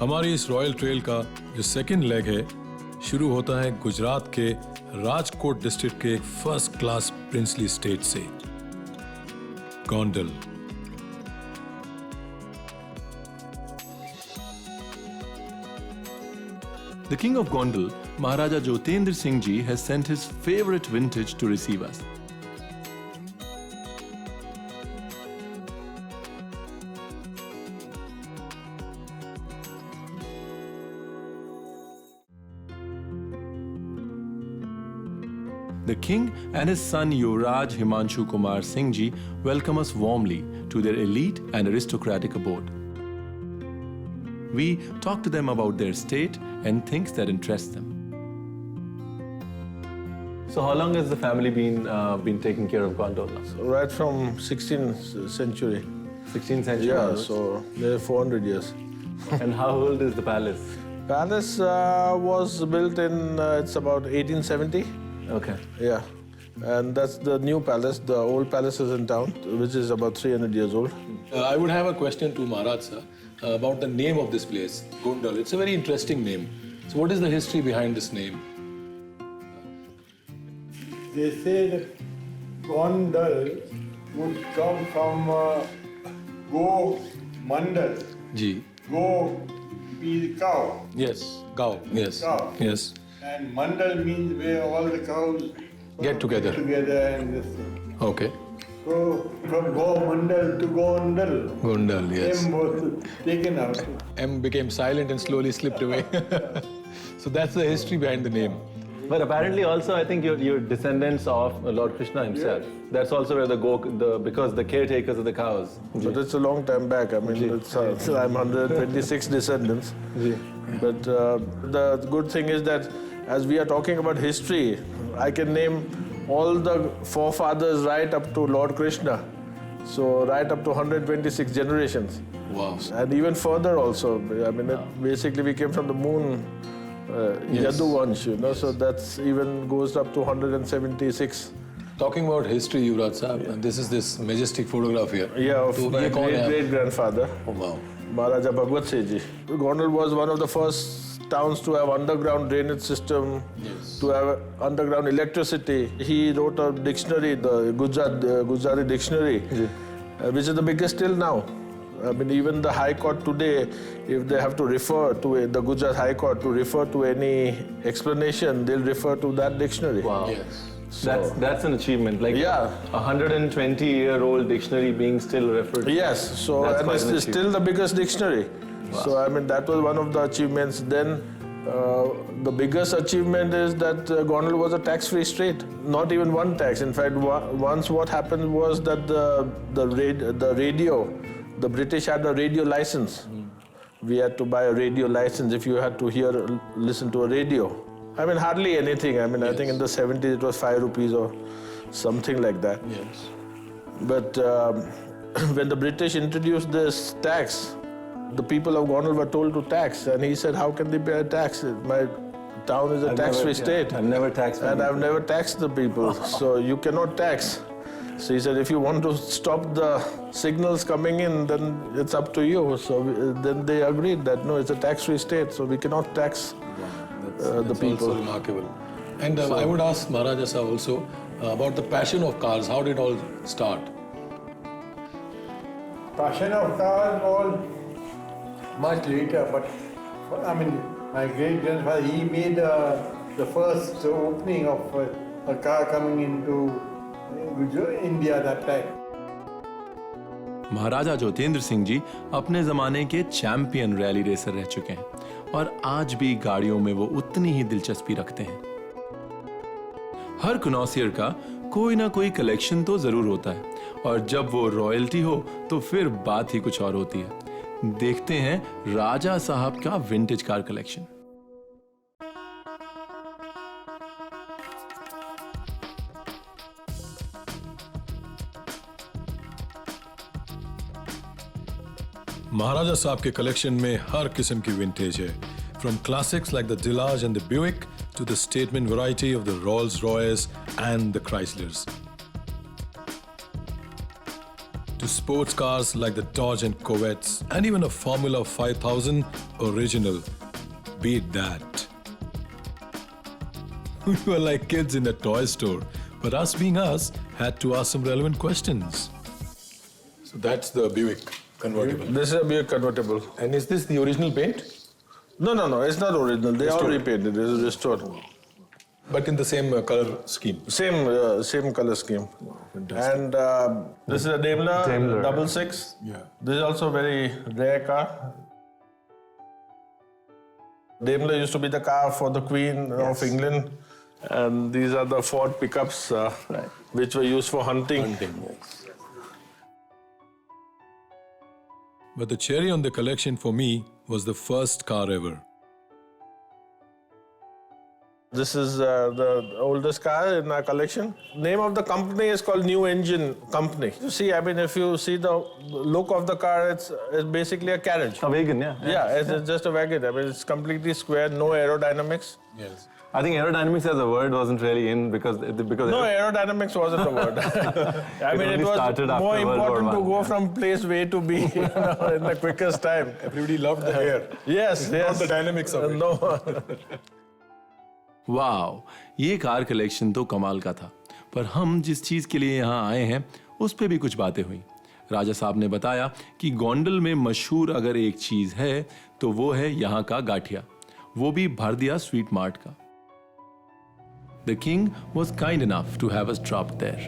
हमारी इस royal trail का जो सेकंड लेग है शुरू होता है गुजरात के राजकोट डिस्ट्रिक्ट के एक फर्स्ट क्लास प्रिंसली स्टेट से, Gondal. The king of Gondal, Maharaja Jyotendra Singh Ji, has sent his favorite vintage to receive us. The king and his son Yuvraj Himanshu Kumar Singh Ji welcome us warmly to their elite and aristocratic abode. We talk to them about their state and things that interest them. So how long has the family been taking care of Gondal now? So right from 16th century. 16th century? Yeah, onwards? so nearly 400 years. And how old is the palace? Palace was built in, it's about 1870. Okay. Yeah. And that's the new palace. The old palace is in town, which is about 300 years old. I would have a question to Maharaj sir about the name of this place, Gondal. It's a very interesting name. So what is the history behind this name? They say that Gondal would come from go mandal. Ji. Go be the cow. Yes. Gao. Yes. Cow. Yes. And mandal means where all the cows Get together. and this. Okay. So from go mandal to Gondal. Gondal. Yes. M was taken out. M became silent and slowly slipped away. So that's the history behind the name. But apparently also I think you're descendants of Lord Krishna himself. Yes. That's also where because the caretakers of the cows. But it's a long time back. I mean, I'm 126 descendants. But the good thing is that as we are talking about history, I can name all the forefathers right up to Lord Krishna. So right up to 126 generations. Wow. And even further also. I mean, basically we came from the moon, Yes. Yaduvansh, you know, so that's even goes up to 176. Talking about history, Yuvraj Sahab, and this is this majestic photograph here. Yeah, of So, my ये कौन है? great-grandfather, Oh, wow. Maharaja Bhagwat Singh Ji. Gondal was one of the first towns to have underground drainage system, to have underground electricity. He wrote a dictionary, the Gujarati dictionary, which is the biggest till now. I mean, even the High Court today, if they have to refer to the Gujarat High Court to refer to any explanation, they'll refer to that dictionary. Wow. Yes. That's an achievement. Like Yeah. 120-year-old dictionary being still referred to. Yes, so That's and quite it's an still the biggest dictionary. So I mean that was one of the achievements. Then the biggest achievement is that Gondal was a tax-free state. Not even one tax. In fact, once what happened was that the radio, the British had a radio license. We had to buy a radio license if you had to listen to a radio. I mean hardly anything. I mean I think in the 70s it was 5 rupees or something like that. Yes. But when the British introduced this tax, the people of Gondal were told to tax, and he said, "How can they pay a tax? My town is a tax-free state, I've never taxed and anyone. I've never taxed the people, so you cannot tax." So he said, "If you want to stop the signals coming in, then it's up to you." So then they agreed that no, it's a tax-free state, so we cannot tax the That's people. also remarkable. And I would ask Maharaja sir also about the passion of cars. How did it all start? Passion of cars was much later, but I mean, my great grandfather, he made the first opening of a car coming into India that time. महाराजा ज्योतेंद्र सिंह जी अपने जमाने के champion rally racer रह चुके हैं और आज भी गाड़ियों में वो उतनी ही दिलचस्पी रखते हैं। हर कनॉसियर का कोई ना कोई कलेक्शन तो जरूर होता है और जब वो रॉयल्टी हो तो फिर बात ही कुछ और होती है। देखते हैं राजा साहब का विंटेज कार कलेक्शन। महाराजा साहब के कलेक्शन में हर किस्म की विंटेज है, from classics like the Delage and the Buick to the statement variety of the Rolls Royce and the Chryslers. To to sports cars like the Dodge and Corvettes, and even a Formula 5000 original. Beat that. We were like kids in a toy store, but us being us had to ask some relevant questions. So that's the Buick convertible. This is a Buick convertible. And is this the original paint? No, it's not original. They all Restored. repainted. This is restored. But in the same color scheme. Same color scheme. Fantastic. And this is a Daimler 66. Yeah. This is also a very rare car. Daimler used to be the car for the Queen of England. And these are the Ford pickups which were used for hunting. But the cherry on the collection for me was the first car ever. This is the oldest car in our collection. Name of the company is called New Engine Company. You see, I mean, if you see the look of the car, it's basically a carriage. A wagon, yeah. Yeah, it's just a wagon. I mean, it's completely square, no aerodynamics. Yes. I think aerodynamics as a word wasn't really in because No, aerodynamics wasn't the word. I mean, only it was started after more World War important to I. go from place A to B in the quickest time. Everybody loved the hair. Yes. Not the dynamics of it. No. Wow, ये car collection तो कमाल का था। पर हम जिस चीज के लिए यहाँ आए हैं उस पे भी कुछ बातें हुई। राजा साहब ने बताया कि गोंडल में मशहूर अगर एक चीज है तो वो है यहाँ का गाठिया, वो भी भर दिया स्वीट मार्ट का। The king was kind enough to have us drop there.